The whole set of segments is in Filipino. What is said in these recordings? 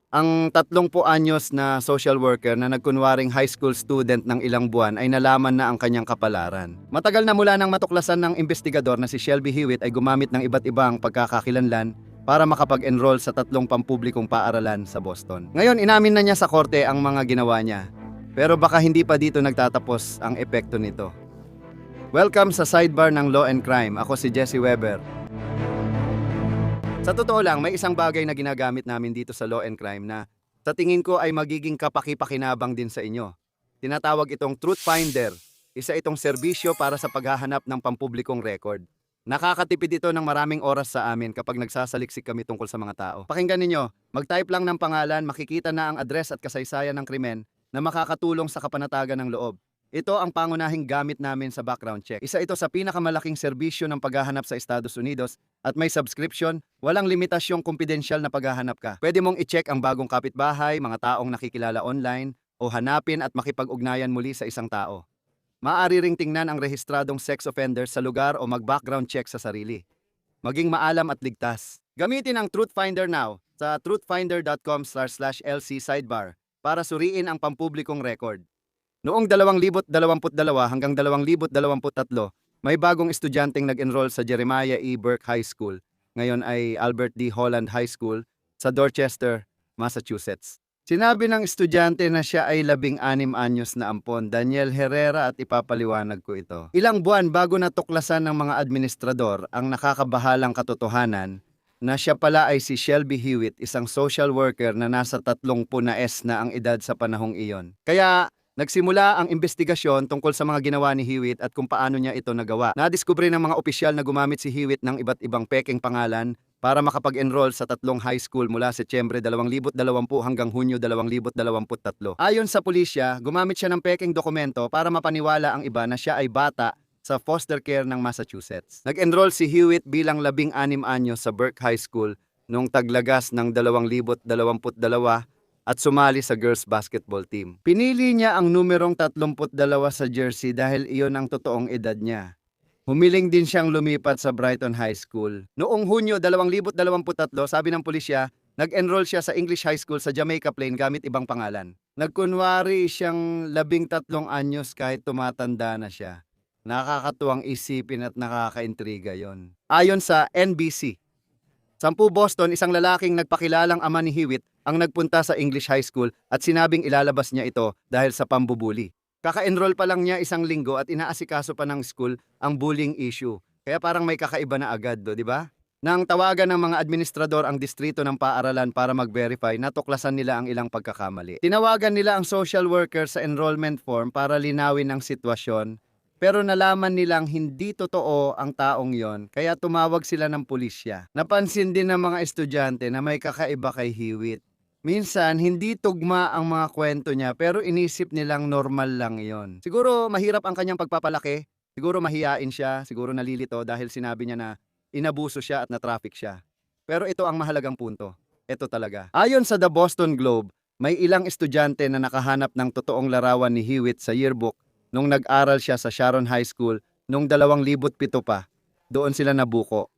Ang 30 anyos na social worker na nagkunwaring high school student ng ilang buwan ay nalaman na ang kanyang kapalaran. Matagal na mula nang matuklasan ng investigador na si Shelby Hewitt ay gumamit ng iba't ibang pagkakakilanlan para makapag-enroll sa 3 pampublikong paaralan sa Boston. Ngayon, inamin na niya sa korte ang mga ginawa niya. Pero baka hindi pa dito nagtatapos ang epekto nito. Welcome sa Sidebar ng Law and Crime. Ako si Jesse Weber. Sa totoo lang, may isang bagay na ginagamit namin dito sa Law and Crime na sa tingin ko ay magiging kapaki-pakinabang din sa inyo. Tinatawag itong Truth Finder. Isa itong serbisyo para sa paghahanap ng pampublikong record. Nakakatipid ito ng maraming oras sa amin kapag nagsasaliksik kami tungkol sa mga tao. Pakinggan ninyo, mag-type lang ng pangalan, makikita na ang address at kasaysayan ng krimen na makakatulong sa kapanatagan ng loob. Ito ang pangunahing gamit namin sa background check. Isa ito sa pinakamalaking serbisyo ng paghahanap sa Estados Unidos at may subscription, walang limitasyong kumpidensyal na paghahanap ka. Pwede mong i-check ang bagong kapitbahay, mga taong nakikilala online, o hanapin at makipag-ugnayan muli sa isang tao. Maaari ring tingnan ang rehistradong sex offenders sa lugar o mag-background check sa sarili. Maging maalam at ligtas. Gamitin ang Truth Finder now sa truthfinder.com/LC sidebar para suriin ang pampublikong record. Noong 2022 hanggang 2023, may bagong estudyanteng nag-enroll sa Jeremiah E. Burke High School, ngayon ay Albert D. Holland High School, sa Dorchester, Massachusetts. Sinabi ng estudyante na siya ay 16 anyos na ampon, Daniel Herrera, at ipapaliwanag ko ito. Ilang buwan bago natuklasan ng mga administrador ang nakakabahalang katotohanan na siya pala ay si Shelby Hewitt, isang social worker na nasa 30 na na ang edad sa panahong iyon. Kaya nagsimula ang investigasyon tungkol sa mga ginawa ni Hewitt at kung paano niya ito nagawa. Nadiskubre ng mga opisyal na gumamit si Hewitt ng iba't ibang pekeng pangalan para makapag-enroll sa 3 high school mula Setyembre 2020 hanggang Hunyo 2023. Ayon sa pulisya, gumamit siya ng pekeng dokumento para mapaniwala ang iba na siya ay bata sa foster care ng Massachusetts. Nag-enroll si Hewitt bilang 16 anyos sa Burke High School noong taglagas ng 2022 at sumali sa girls basketball team. Pinili niya ang numerong 32 sa jersey dahil iyon ang totoong edad niya. Humiling din siyang lumipat sa Brighton High School. Noong Hunyo 2023, sabi ng pulisya, nag-enroll siya sa English High School sa Jamaica Plain gamit ibang pangalan. Nagkunwari siyang 13 anyos kahit tumatanda na siya. Nakakatuwang isipin at nakakaintriga yon. Ayon sa NBC, 10 Boston, isang lalaking nagpakilalang ama ni Hewitt ang nagpunta sa English High School at sinabing ilalabas niya ito dahil sa pambubuli. Kaka-enroll pa lang niya isang linggo at inaasikaso pa ng school ang bullying issue. Kaya parang may kakaiba na agad di ba? Nang tawagan ng mga administrador ang distrito ng paaralan para mag-verify, natuklasan nila ang ilang pagkakamali. Tinawagan nila ang social worker sa enrollment form para linawin ang sitwasyon. Pero nalaman nilang hindi totoo ang taong yon, kaya tumawag sila ng pulisya. Napansin din ng mga estudyante na may kakaiba kay Hewitt. Minsan, hindi tugma ang mga kwento niya pero inisip nilang normal lang yon. Siguro mahirap ang kanyang pagpapalaki, siguro mahiyain siya, siguro nalilito dahil sinabi niya na inabuso siya at na-traffic siya. Pero ito ang mahalagang punto. Ito talaga. Ayon sa The Boston Globe, may ilang estudyante na nakahanap ng totoong larawan ni Hewitt sa yearbook nung nag-aral siya sa Sharon High School noong 2007 pa. Doon sila nabuko.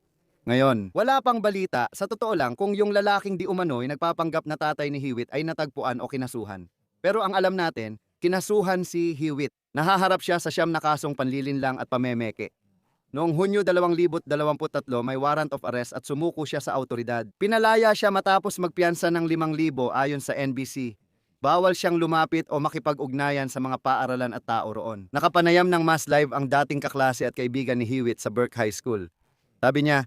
Ngayon, wala pang balita. Sa totoo lang, kung yung lalaking di umano'y nagpapanggap na tatay ni Hewitt ay natagpuan o kinasuhan. Pero ang alam natin, kinasuhan si Hewitt. Nahaharap siya sa 9 na kasong panlilinlang at pamemeke. Noong Hunyo 2023, may warrant of arrest at sumuko siya sa autoridad. Pinalaya siya matapos magpiyansa ng 5,000 ayon sa NBC. Bawal siyang lumapit o makipag-ugnayan sa mga paaralan at tao roon. Nakapanayam ng Mass Live ang dating kaklase at kaibigan ni Hewitt sa Burke High School. Sabi niya,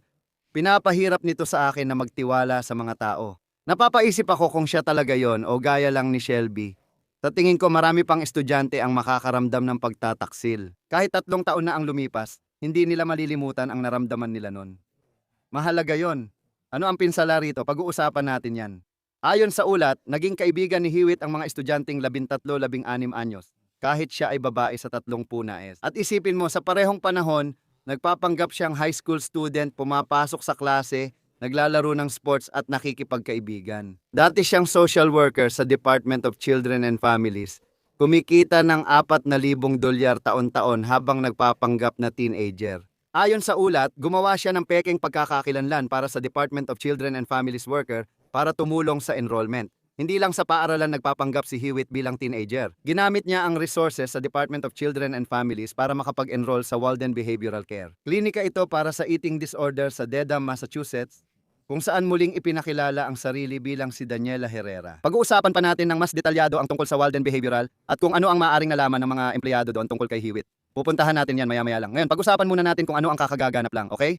pinapahirap nito sa akin na magtiwala sa mga tao. Napapaisip ako kung siya talaga yon o gaya lang ni Shelby. Sa tingin ko marami pang estudyante ang makakaramdam ng pagtataksil. Kahit 3 taon na ang lumipas, hindi nila malilimutan ang naramdaman nila nun. Mahalaga yon. Ano ang pinsala rito? Pag-uusapan natin yan. Ayon sa ulat, naging kaibigan ni Hewitt ang mga estudyanteng 13-16 anyos, kahit siya ay babae sa 30 na. At isipin mo, sa parehong panahon, nagpapanggap siyang high school student, pumapasok sa klase, naglalaro ng sports at nakikipagkaibigan. Dati siyang social worker sa Department of Children and Families. Kumikita ng $4,000 taon-taon habang nagpapanggap na teenager. Ayon sa ulat, gumawa siya ng pekeng pagkakakilanlan para sa Department of Children and Families worker para tumulong sa enrollment. Hindi lang sa paaralan nagpapanggap si Hewitt bilang teenager. Ginamit niya ang resources sa Department of Children and Families para makapag-enroll sa Walden Behavioral Care. Klinika ito para sa eating disorder sa Dedham, Massachusetts, kung saan muling ipinakilala ang sarili bilang si Daniela Herrera. Pag-uusapan pa natin ng mas detalyado ang tungkol sa Walden Behavioral at kung ano ang maaaring nalaman ng mga empleyado doon tungkol kay Hewitt. Pupuntahan natin yan maya-maya lang. Ngayon, pag-usapan muna natin kung ano ang kakagaganap lang, okay?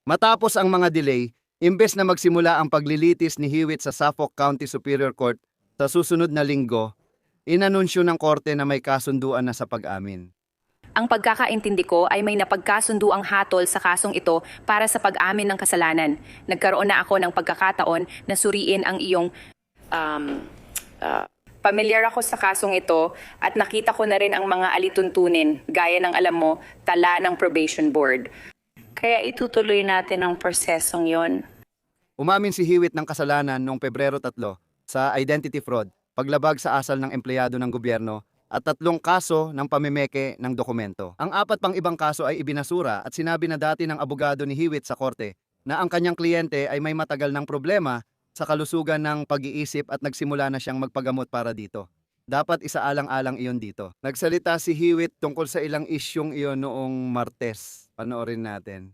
Matapos ang mga delay, imbes na magsimula ang paglilitis ni Hewitt sa Suffolk County Superior Court sa susunod na linggo, inanunsyo ng korte na may kasunduan na sa pag-amin. Ang pagkakaintindi ko ay may napagkasunduang hatol sa kasong ito para sa pag-amin ng kasalanan. Nagkaroon na ako ng pagkakataon na suriin ang iyong... Pamilyar ako sa kasong ito at nakita ko na rin ang mga alituntunin, gaya ng alam mo, tala ng probation board. Kaya itutuloy natin ang prosesong yon. Umamin si Hewitt ng kasalanan noong Pebrero 3 sa identity fraud, paglabag sa asal ng empleyado ng gobyerno, at 3 kaso ng pamimeke ng dokumento. Ang 4 pang ibang kaso ay ibinasura at sinabi na dati ng abogado ni Hewitt sa korte na ang kanyang kliyente ay may matagal ng problema sa kalusugan ng pag-iisip at nagsimula na siyang magpagamot para dito. Dapat isaalang-alang iyon dito. Nagsalita si Hewitt tungkol sa ilang isyong iyon noong Martes. Panoorin natin.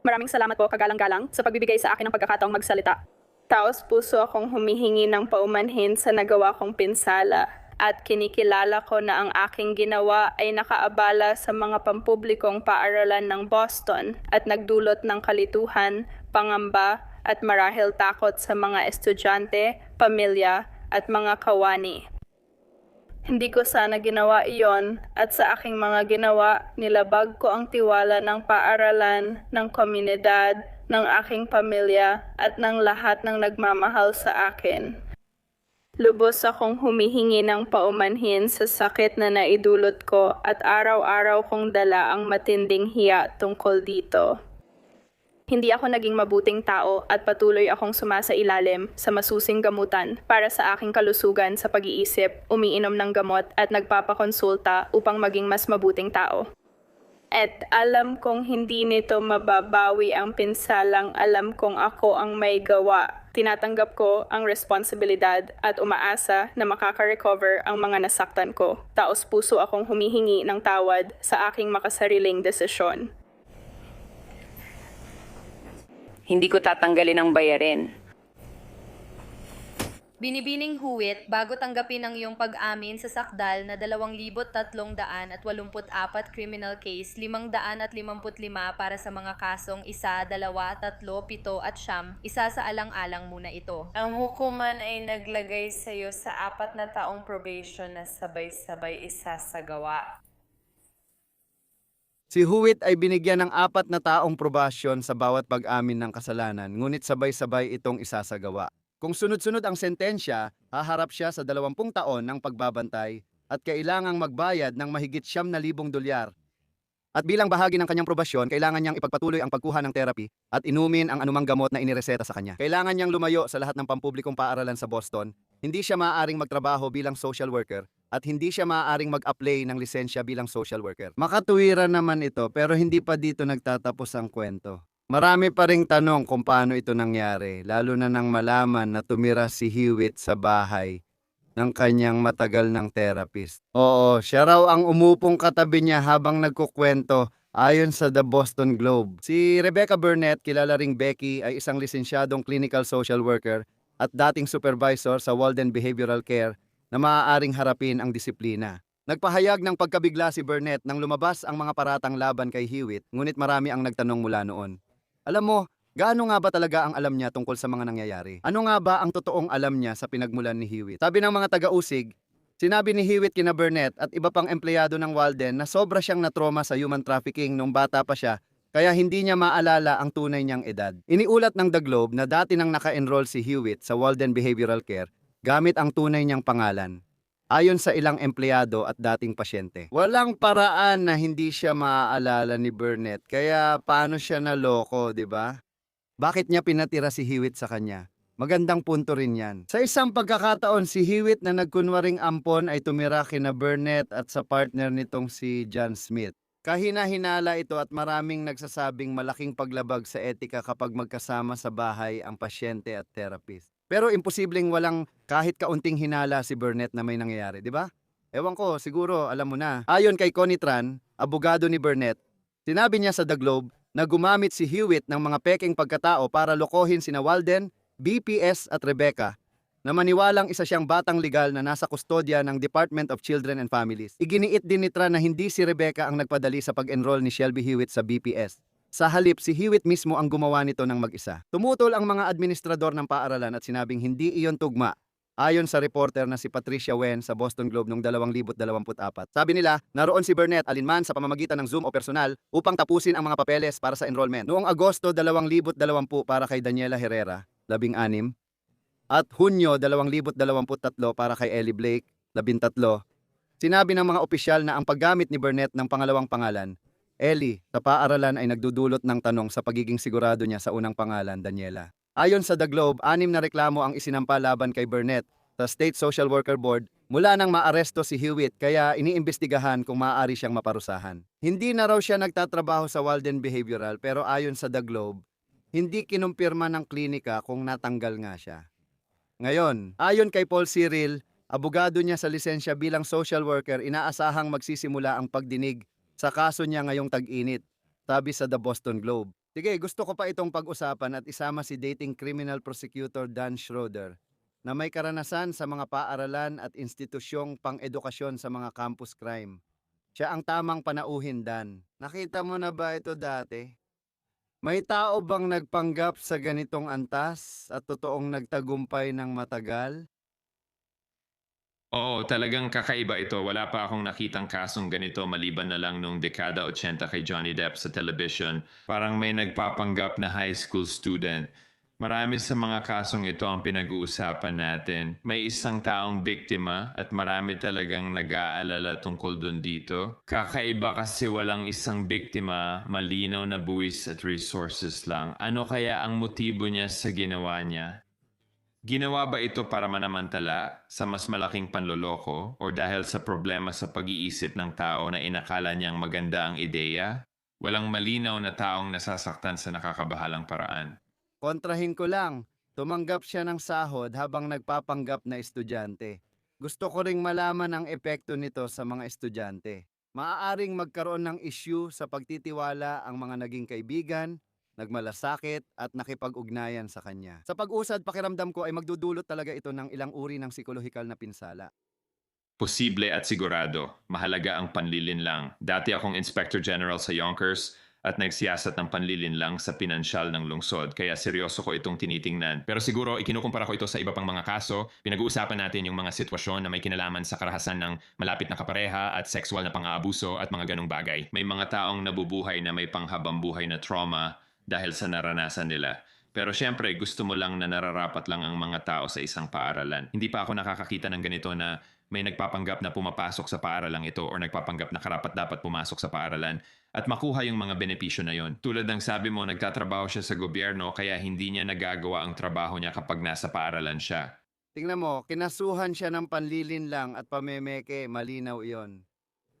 Maraming salamat po, kagalang-galang, sa pagbibigay sa akin ng pagkakataong magsalita. Taos puso akong humihingi ng paumanhin sa nagawa kong pinsala at kinikilala ko na ang aking ginawa ay nakaabala sa mga pampublikong paaralan ng Boston at nagdulot ng kalituhan, pangamba at marahil takot sa mga estudyante, pamilya at mga kawani. Hindi ko sana ginawa iyon at sa aking mga ginawa, nilabag ko ang tiwala ng paaralan, ng komunidad, ng aking pamilya at ng lahat ng nagmamahal sa akin. Lubos akong humihingi ng paumanhin sa sakit na naidulot ko at araw-araw kong dala ang matinding hiya tungkol dito. Hindi ako naging mabuting tao at patuloy akong sumasailalim sa masusing gamutan para sa aking kalusugan sa pag-iisip, umiinom ng gamot at nagpapakonsulta upang maging mas mabuting tao. At alam kong hindi nito mababawi ang pinsalang alam kong ako ang may gawa. Tinatanggap ko ang responsibilidad at umaasa na makaka-recover ang mga nasaktan ko. Taos puso akong humihingi ng tawad sa aking makasariling desisyon. Hindi ko tatanggalin ang bayarin. Binibining Hewitt, bago tanggapin ang iyong pag-amin sa sakdal na 2,384 criminal case, 555 para sa mga kasong 1, 2, 3, 7 at 9, isa sa alang-alang muna ito. Ang hukuman ay naglagay sa iyo sa 4 na taong probation na sabay-sabay isasagawa. Si Hewitt ay binigyan ng 4 na taong probasyon sa bawat pag-amin ng kasalanan, ngunit sabay-sabay itong isasagawa. Kung sunod-sunod ang sentensya, haharap siya sa 20 taon ng pagbabantay at kailangang magbayad ng mahigit $9,000. At bilang bahagi ng kanyang probasyon, kailangan niyang ipagpatuloy ang pagkuha ng therapy at inumin ang anumang gamot na inireseta sa kanya. Kailangan niyang lumayo sa lahat ng pampublikong paaralan sa Boston. Hindi siya maaaring magtrabaho bilang social worker at hindi siya maaaring mag-apply ng lisensya bilang social worker. Makatuwiran naman ito pero hindi pa dito nagtatapos ang kwento. Marami pa ring tanong kung paano ito nangyari, lalo na nang malaman na tumira si Hewitt sa bahay ng kanyang matagal ng therapist. Oo, siya raw ang umupong katabi niya habang nagkukwento ayon sa The Boston Globe. Si Rebecca Burnett, kilala ring Becky, ay isang lisensyadong clinical social worker at dating supervisor sa Walden Behavioral Care na maaaring harapin ang disiplina. Nagpahayag ng pagkabigla si Burnett nang lumabas ang mga paratang laban kay Hewitt, ngunit marami ang nagtanong mula noon. Alam mo, gaano nga ba talaga ang alam niya tungkol sa mga nangyayari? Ano nga ba ang totoong alam niya sa pinagmulan ni Hewitt? Sabi ng mga taga-usig, sinabi ni Hewitt kina Burnett at iba pang empleyado ng Walden na sobra siyang natroma sa human trafficking nung bata pa siya, kaya hindi niya maalala ang tunay niyang edad. Iniulat ng The Globe na dati nang naka-enroll si Hewitt sa Walden Behavioral Care gamit ang tunay niyang pangalan. Ayon sa ilang empleyado at dating pasyente. Walang paraan na hindi siya maaalala ni Burnett, kaya paano siya naloko, di ba? Bakit niya pinatira si Hewitt sa kanya? Magandang punto rin yan. Sa isang pagkakataon, si Hewitt na nagkunwaring ampon ay tumira kina Burnett at sa partner nitong si John Smith. Kahina-hinala ito at maraming nagsasabing malaking paglabag sa etika kapag magkasama sa bahay ang pasyente at therapist. Pero imposibleng walang kahit kaunting hinala si Burnett na may nangyayari, di ba? Ewan ko, siguro alam mo na. Ayon kay Connie Tran, abogado ni Burnett, sinabi niya sa The Globe na gumamit si Hewitt ng mga peking pagkatao para lokohin sina Walden, BPS at Rebecca na maniwalang isa siyang batang legal na nasa kustodya ng Department of Children and Families. Iginiit din ni Tran na hindi si Rebecca ang nagpadali sa pag-enroll ni Shelby Hewitt sa BPS. Sa halip, si Hewitt mismo ang gumawa nito ng mag-isa. Tumutol ang mga administrador ng paaralan at sinabing hindi iyon tugma. Ayon sa reporter na si Patricia Wen sa Boston Globe noong 2024. Sabi nila, naroon si Burnett alinman sa pamamagitan ng Zoom o personal upang tapusin ang mga papeles para sa enrollment. Noong Agosto 2020 para kay Daniela Herrera, 16, at Hunyo 2023 para kay Ellie Blake, 13. Sinabi ng mga opisyal na ang paggamit ni Burnett ng pangalawang pangalan, Ellie, sa paaralan ay nagdudulot ng tanong sa pagiging sigurado niya sa unang pangalan, Daniela. Ayon sa The Globe, 6 na reklamo ang isinampa laban kay Burnett sa State Social Worker Board mula nang maaresto si Hewitt kaya iniimbestigahan kung maaari siyang maparusahan. Hindi na raw siya nagtatrabaho sa Walden Behavioral pero ayon sa The Globe, hindi kinumpirma ng klinika kung natanggal nga siya. Ngayon, ayon kay Paul Cyril, abogado niya sa lisensya bilang social worker, inaasahang magsisimula ang pagdinig sa kaso niya ngayong tag-init, sabi sa The Boston Globe. Sige, gusto ko pa itong pag-usapan at isama si dating criminal prosecutor Dan Schroeder na may karanasan sa mga paaralan at institusyong pang-edukasyon sa mga campus crime. Siya ang tamang panauhin, Dan. Nakita mo na ba ito dati? May tao bang nagpanggap sa ganitong antas at totoong nagtagumpay ng matagal? Oo, talagang kakaiba ito. Wala pa akong nakitang kasong ganito maliban na lang nung dekada 80 kay Johnny Depp sa television. Parang may nagpapanggap na high school student. Marami sa mga kasong ito ang pinag-uusapan natin. May isang taong biktima at marami talagang nag-aalala tungkol dun dito. Kakaiba kasi walang isang biktima, malinaw na buwis at resources lang. Ano kaya ang motibo niya sa ginawa niya? Ginawa ba ito para manamantala sa mas malaking panloloko o dahil sa problema sa pag-iisip ng tao na inakala niyang maganda ang ideya? Walang malinaw na taong nasasaktan sa nakakabahalang paraan. Kontrahin ko lang, tumanggap siya ng sahod habang nagpapanggap na estudyante. Gusto ko ring malaman ang epekto nito sa mga estudyante. Maaaring magkaroon ng issue sa pagtitiwala ang mga naging kaibigan, nagmalasakit at nakipag-ugnayan sa kanya. Sa pag-usad, pakiramdam ko ay magdudulot talaga ito ng ilang uri ng psikolohikal na pinsala. Posible at sigurado, mahalaga ang panlilinlang. Dati akong Inspector General sa Yonkers at nagsiyasat ng panlilinlang sa pinansyal ng lungsod, kaya seryoso ko itong tinitingnan. Pero siguro, ikinukumpara ko ito sa iba pang mga kaso. Pinag-uusapan natin yung mga sitwasyon na may kinalaman sa karahasan ng malapit na kapareha at sexual na pang-aabuso at mga ganong bagay. May mga taong nabubuhay na may panghabang buhay na trauma dahil sa naranasan nila. Pero syempre, gusto mo lang na nararapat lang ang mga tao sa isang paaralan. Hindi pa ako nakakakita ng ganito na may nagpapanggap na pumapasok sa paaralang ito o nagpapanggap na karapat-dapat pumasok sa paaralan at makuha yung mga benepisyo na yon. Tulad ng sabi mo, nagtatrabaho siya sa gobyerno kaya hindi niya nagagawa ang trabaho niya kapag nasa paaralan siya. Tingnan mo, kinasuhan siya ng panlilinlang at pamemeke, malinaw iyon.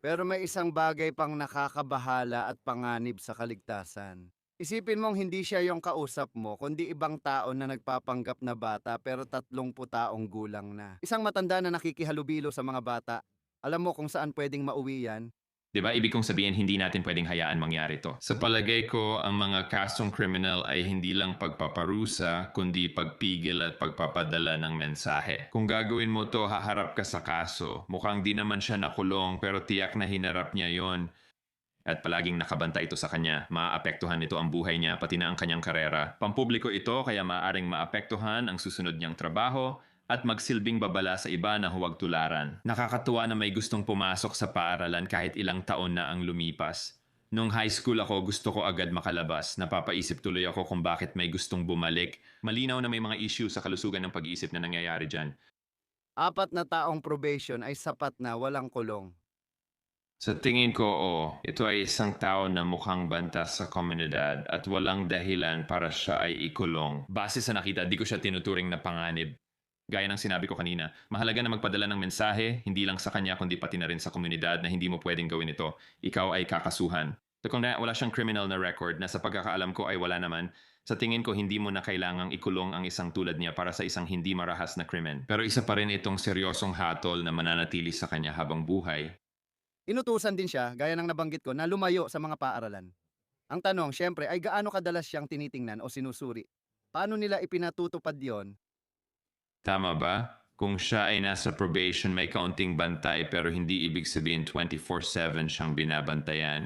Pero may isang bagay pang nakakabahala at panganib sa kaligtasan. Isipin mong hindi siya yung kausap mo, kundi ibang tao na nagpapanggap na bata pero 30 taong gulang na. Isang matanda na nakikihalubilo sa mga bata. Alam mo kung saan pwedeng mauwi yan? Diba? Ibig kong sabihin, hindi natin pwedeng hayaan mangyari to. Sa palagay ko, ang mga kasong kriminal ay hindi lang pagpaparusa, kundi pagpigil at pagpapadala ng mensahe. Kung gagawin mo to, haharap ka sa kaso. Mukhang di naman siya nakulong, pero tiyak na hinarap niya yon. At palaging nakabanta ito sa kanya. Maapektuhan nito ang buhay niya, pati na ang kanyang karera. Pampubliko ito, kaya maaaring maapektuhan ang susunod niyang trabaho at magsilbing babala sa iba na huwag tularan. Nakakatuwa na may gustong pumasok sa paaralan kahit ilang taon na ang lumipas. Nung high school ako, gusto ko agad makalabas. Napapaisip tuloy ako kung bakit may gustong bumalik. Malinaw na may mga issue sa kalusugan ng pag-iisip na nangyayari dyan. 4 na taong probation ay sapat na walang kulong. Sa tingin ko, ito ay isang tao na mukhang banta sa komunidad at walang dahilan para siya ay ikulong. Base sa nakita, di ko siya tinuturing na panganib. Gaya ng sinabi ko kanina, mahalaga na magpadala ng mensahe, hindi lang sa kanya kundi pati na rin sa komunidad na hindi mo pwedeng gawin ito. Ikaw ay kakasuhan. So kung wala siyang criminal na record na sa pagkakaalam ko ay wala naman, Sa tingin ko, hindi mo na kailangang ikulong ang isang tulad niya para sa isang hindi marahas na krimen. Pero isa pa rin itong seryosong hatol na mananatili sa kanya habang buhay. Inutusan din siya, gaya ng nabanggit ko, na lumayo sa mga paaralan. Ang tanong, syempre, ay gaano kadalas siyang tinitingnan o sinusuri? Paano nila ipinatutupad yon? Tama ba? Kung siya ay nasa probation, may kaunting bantay pero hindi ibig sabihin 24/7 siyang binabantayan.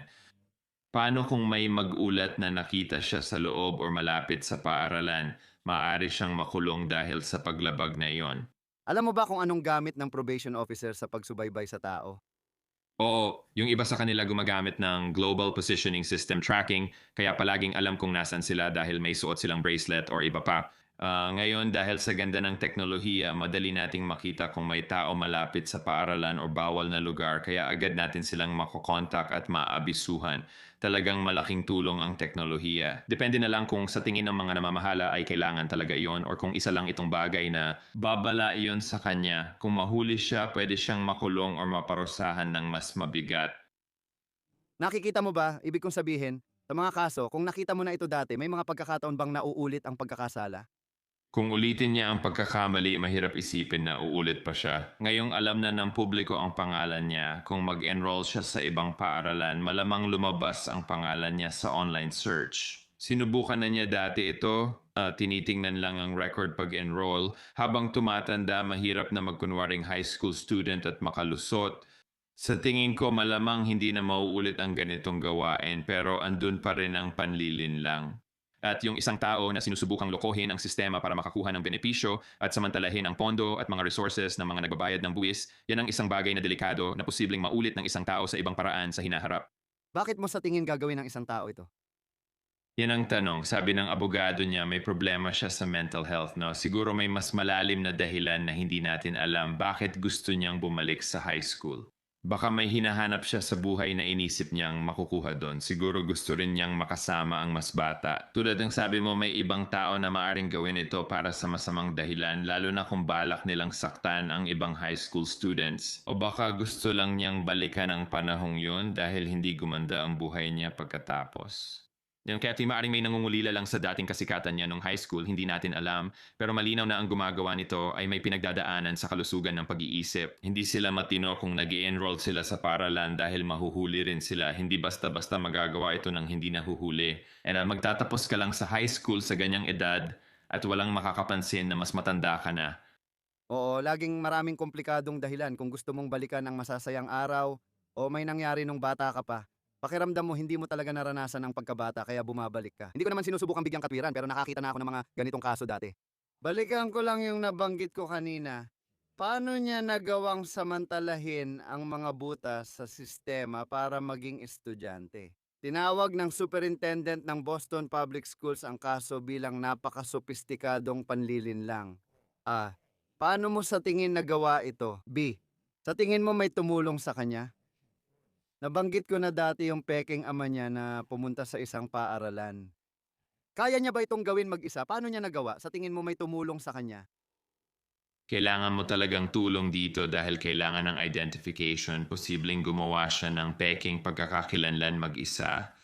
Paano kung may mag-ulat na nakita siya sa loob o malapit sa paaralan? Maaari siyang makulong dahil sa paglabag na iyon. Alam mo ba kung anong gamit ng probation officer sa pagsubaybay sa tao? Oo, yung iba sa kanila gumagamit ng Global Positioning System Tracking, kaya palaging alam kung nasan sila dahil may suot silang bracelet or iba pa. Ngayon, dahil sa ganda ng teknolohiya, madali nating makita kung may tao malapit sa paaralan o bawal na lugar, kaya agad natin silang makokontak at maabisuhan. Talagang malaking tulong ang teknolohiya. Depende na lang kung sa tingin ng mga namamahala ay kailangan talaga iyon or kung isa lang itong bagay na babala iyon sa kanya. Kung mahuli siya, pwede siyang makulong o maparusahan ng mas mabigat. Nakikita mo ba, ibig kong sabihin, sa mga kaso, kung nakita mo na ito dati, may mga pagkakataon bang nauulit ang pagkakasala? Kung ulitin niya ang pagkakamali, mahirap isipin na uulit pa siya. Ngayong alam na ng publiko ang pangalan niya, kung mag-enroll siya sa ibang paaralan, malamang lumabas ang pangalan niya sa online search. Sinubukan na niya dati ito, tinitingnan lang ang record pag-enroll. Habang tumatanda, mahirap na magkunwaring high school student at makalusot. Sa tingin ko, malamang hindi na mauulit ang ganitong gawain, pero andun pa rin ang panlilin lang. At yung isang tao na sinusubukang lokohin ang sistema para makakuha ng benepisyo at samantalahin ang pondo at mga resources ng mga nagbabayad ng buwis, yan ang isang bagay na delikado na posibleng maulit ng isang tao sa ibang paraan sa hinaharap. Bakit mo sa tingin gagawin ng isang tao ito? Yan ang tanong. Sabi ng abogado niya may problema siya sa mental health, no? Siguro may mas malalim na dahilan na hindi natin alam bakit gusto niyang bumalik sa high school. Baka may hinahanap siya sa buhay na inisip niyang makukuha doon. Siguro gusto rin niyang makasama ang mas bata. Tulad ng sabi mo, may ibang tao na maaring gawin ito para sa masamang dahilan, lalo na kung balak nilang saktan ang ibang high school students. O baka gusto lang niyang balikan ang panahong yun dahil hindi gumanda ang buhay niya pagkatapos. Yan, kaya maaring may nangungulila lang sa dating kasikatan niya nung high school, hindi natin alam. Pero malinaw na ang gumagawa nito ay may pinagdadaanan sa kalusugan ng pag-iisip. Hindi sila matino kung nag-i-enroll sila sa paralan dahil mahuhuli rin sila. Hindi basta-basta magagawa ito ng hindi nahuhuli. And magtatapos ka lang sa high school sa ganyang edad at walang makakapansin na mas matanda ka na. Oo, laging maraming komplikadong dahilan kung gusto mong balikan ang masasayang araw o may nangyari nung bata ka pa. Pakiramdam mo hindi mo talaga naranasan ang pagkabata kaya bumabalik ka. Hindi ko naman sinusubukang bigyang katwiran pero nakakita na ako ng mga ganitong kaso dati. Balikan ko lang yung nabanggit ko kanina. Paano niya nagawang samantalahin ang mga butas sa sistema para maging estudyante? Tinawag ng superintendent ng Boston Public Schools ang kaso bilang napakasopistikadong panlilinlang. Paano mo sa tingin nagawa ito? B. Sa tingin mo may tumulong sa kanya? Nabanggit ko na dati yung peking ama niya na pumunta sa isang paaralan. Kaya niya ba itong gawin mag-isa? Paano niya nagawa? Sa tingin mo may tumulong sa kanya? Kailangan mo talagang tulong dito dahil kailangan ng identification. Posibleng gumawa siya ng peking pagkakakilanlan mag-isa.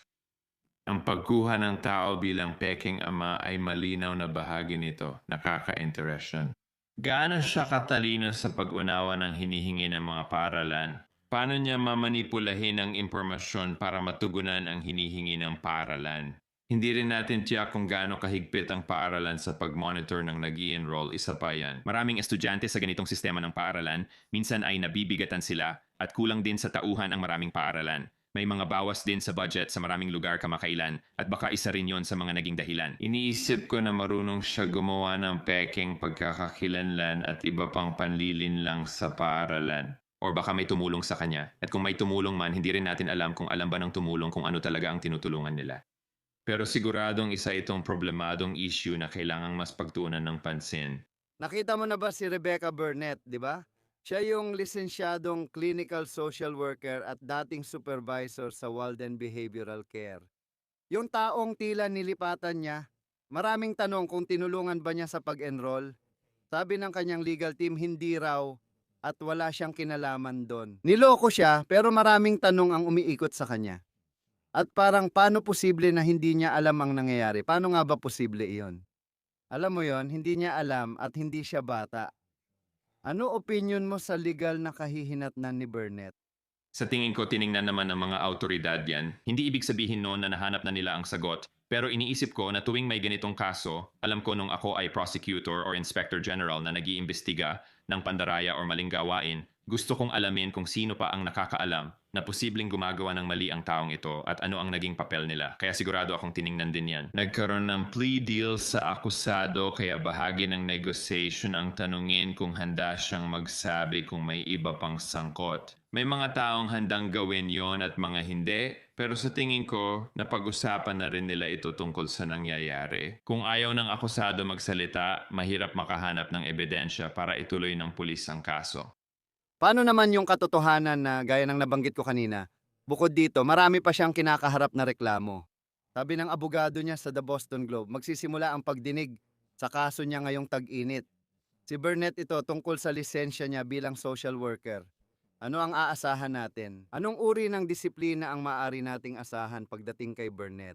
Ang pagkuha ng tao bilang peking ama ay malinaw na bahagi nito. Nakaka-interest yun. Gaano siya katalino sa pag-unawa ng hinihingi ng mga paaralan? Paano niya mamanipulahin ang impormasyon para matugunan ang hinihingi ng paaralan? Hindi rin natin tiyak kung gaano kahigpit ang paaralan sa pag-monitor ng nag-i-enroll, isa pa yan. Maraming estudyante sa ganitong sistema ng paaralan, minsan ay nabibigatan sila at kulang din sa tauhan ang maraming paaralan. May mga bawas din sa budget sa maraming lugar kamakailan at baka isa rin yon sa mga naging dahilan. Iniisip ko na marunong siya gumawa ng peking pagkakakilanlan at iba pang panlilin lang sa paaralan. Or baka may tumulong sa kanya. At kung may tumulong man, hindi rin natin alam kung alam ba ng tumulong kung ano talaga ang tinutulungan nila. Pero siguradong isa itong problemadong issue na kailangang mas pagtuunan ng pansin. Nakita mo na ba si Rebecca Burnett, di ba? Siya yung lisensyadong clinical social worker at dating supervisor sa Walden Behavioral Care. Yung taong tila nilipatan niya, maraming tanong kung tinulungan ba niya sa pag-enroll. Sabi ng kanyang legal team, hindi raw at wala siyang kinalaman doon. Niloko siya pero maraming tanong ang umiikot sa kanya. At parang paano posible na hindi niya alam ang nangyayari? Paano nga ba posible iyon? Alam mo yon, hindi niya alam at hindi siya bata. Ano opinion mo sa legal na kahihinatnan ni Burnett? Sa tingin ko, tiningnan naman ng mga autoridad yan. Hindi ibig sabihin noon na nahanap na nila ang sagot. Pero iniisip ko na tuwing may ganitong kaso, alam ko nung ako ay prosecutor or inspector general na nag-iimbestiga ng pandaraya or maling gawain, gusto kong alamin kung sino pa ang nakakaalam na posibleng gumagawa ng mali ang taong ito at ano ang naging papel nila. Kaya sigurado akong tiningnan din yan. Nagkaroon ng plea deal sa akusado kaya bahagi ng negotiation ang tanungin kung handa siyang magsabi kung may iba pang sangkot. May mga taong handang gawin yon at mga hindi, pero sa tingin ko, napag-usapan na rin nila ito tungkol sa nangyayari. Kung ayaw ng akusado magsalita, mahirap makahanap ng ebidensya para ituloy ng pulis ang kaso. Paano naman yung katotohanan na gaya ng nabanggit ko kanina? Bukod dito, marami pa siyang kinakaharap na reklamo. Sabi ng abogado niya sa The Boston Globe, magsisimula ang pagdinig sa kaso niya ngayong tag-init. Si Burnett ito tungkol sa lisensya niya bilang social worker. Ano ang aasahan natin? Anong uri ng disiplina ang maaari nating asahan pagdating kay Burnett?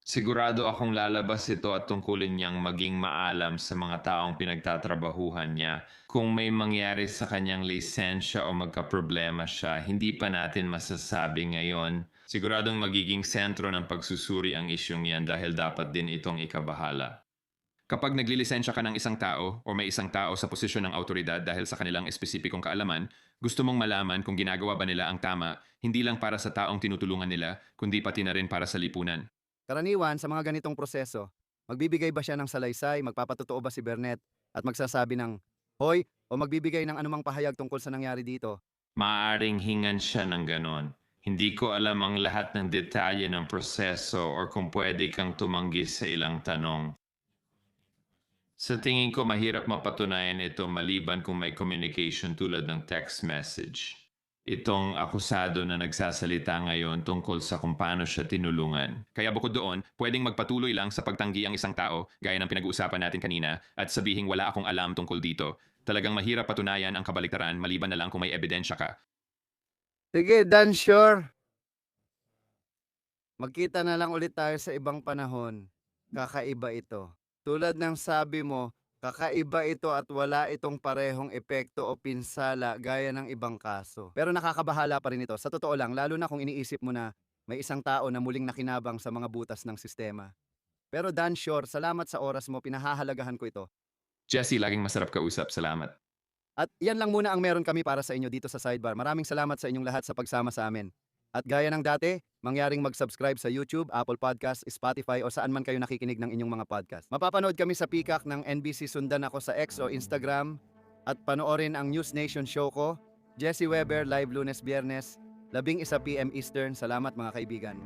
Sigurado akong lalabas ito at tungkulin niyang maging maalam sa mga taong pinagtatrabahuhan niya. Kung may mangyari sa kanyang lisensya o magkaproblema siya, hindi pa natin masasabi ngayon. Siguradong magiging sentro ng pagsusuri ang isyong yan dahil dapat din itong ikabahala. Kapag naglilisensya ka ng isang tao o may isang tao sa posisyon ng autoridad dahil sa kanilang espesipikong kaalaman, gusto mong malaman kung ginagawa ba nila ang tama, hindi lang para sa taong tinutulungan nila, kundi pati na rin para sa lipunan. Karaniwan sa mga ganitong proseso, magbibigay ba siya ng salaysay, magpapatotoo ba si Burnett, at magsasabi ng, "Hoy," o magbibigay ng anumang pahayag tungkol sa nangyari dito? Maaring hingan siya ng ganon. Hindi ko alam ang lahat ng detalye ng proseso o kung pwede kang tumanggi sa ilang tanong. Sa tingin ko mahirap mapatunayan ito maliban kung may communication tulad ng text message. Itong akusado na nagsasalita ngayon tungkol sa kung paano siya tinulungan. Kaya bukod doon, pwedeng magpatuloy lang sa pagtanggi ang isang tao, gaya ng pinag-uusapan natin kanina, at sabihing wala akong alam tungkol dito. Talagang mahirap patunayan ang kabaliktaran maliban na lang kung may ebidensya ka. Sige, Dan, sure. Magkita na lang ulit tayo sa ibang panahon. Kakaiba ito. Tulad ng sabi mo, kakaiba ito at wala itong parehong epekto o pinsala gaya ng ibang kaso. Pero nakakabahala pa rin ito. Sa totoo lang, lalo na kung iniisip mo na may isang tao na muling nakinabang sa mga butas ng sistema. Pero Dan Shore, salamat sa oras mo. Pinahahalagahan ko ito. Jesse, laging masarap kausap. Salamat. At yan lang muna ang meron kami para sa inyo dito sa Sidebar. Maraming salamat sa inyong lahat sa pagsama sa amin. At gaya ng dati, mangyaring mag-subscribe sa YouTube, Apple Podcast, Spotify o saan man kayo nakikinig ng inyong mga podcast. Mapapanood kami sa Peacock ng NBC. Sundan ako sa X o Instagram at panoorin ang News Nation show ko, Jesse Weber, live Lunes-Biyernes, 11 PM Eastern. Salamat mga kaibigan.